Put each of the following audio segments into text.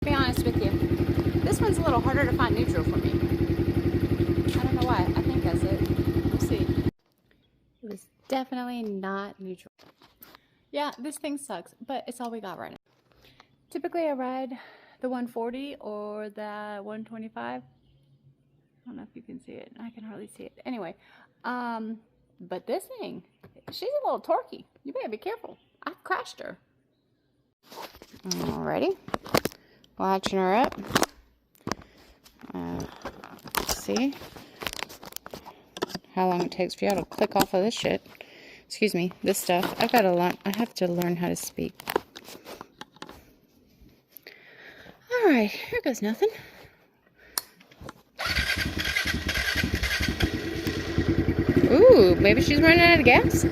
To be honest with you, this one's a little harder to find neutral for me. I don't know why. I think that's it. We'll see. It was definitely not neutral. Yeah, this thing sucks, but it's all we got right now. Typically, I ride the 140 or the 125. I don't know if you can see it. I can hardly see it. Anyway, but this thing, she's a little torquey. You better be careful. I've crashed her. Alrighty. Latching her up. See how long it takes for y'all to click off of this shit. Excuse me, this stuff. I have to learn how to speak. Alright, here goes nothing. Ooh, maybe she's running out of gas.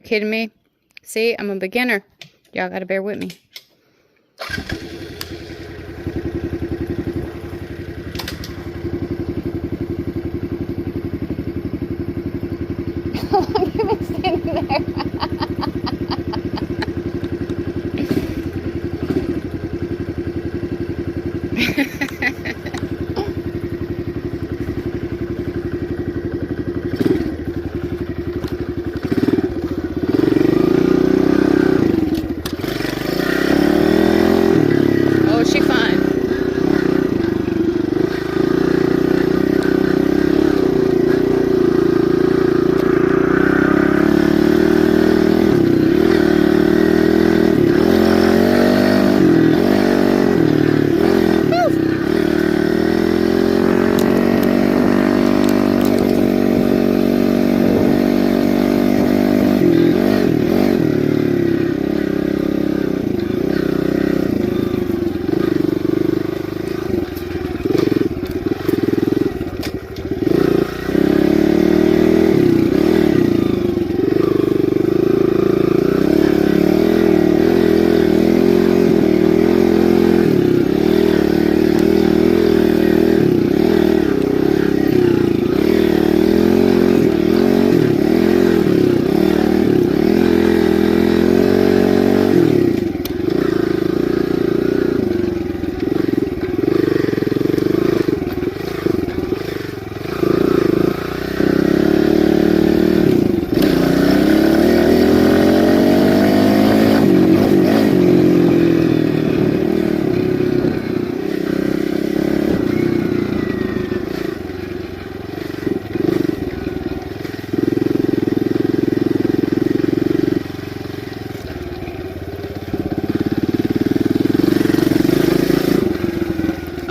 Kidding me? See, I'm a beginner. Y'all gotta bear with me. How long have you been standing there?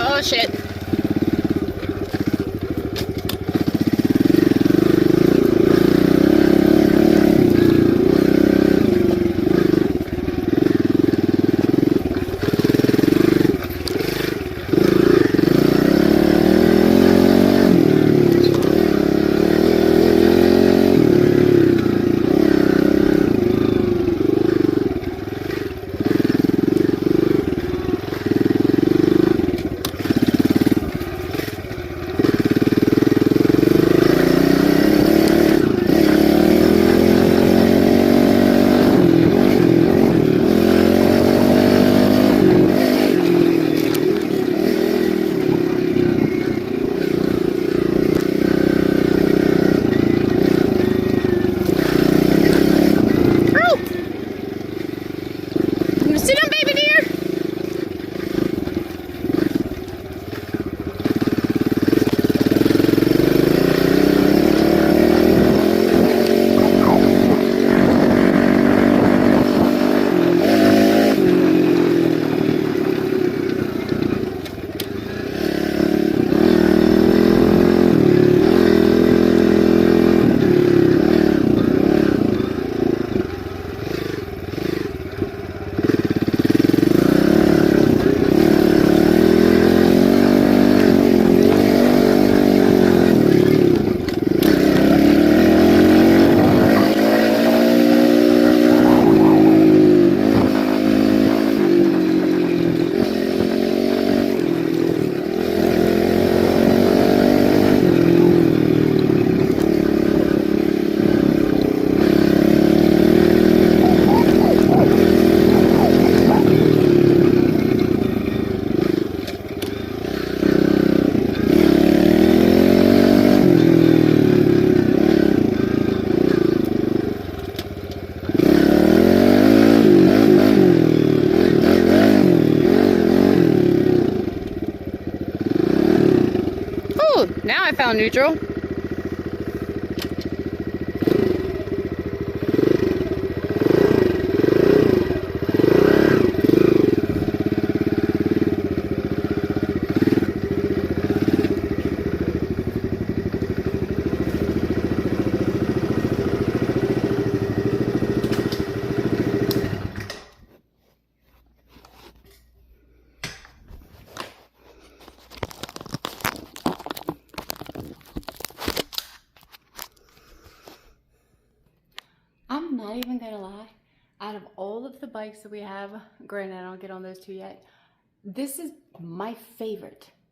Oh shit. found neutral. I'm not even gonna lie, out of all of the bikes that we have, granted I don't get on those two yet, this is my favorite.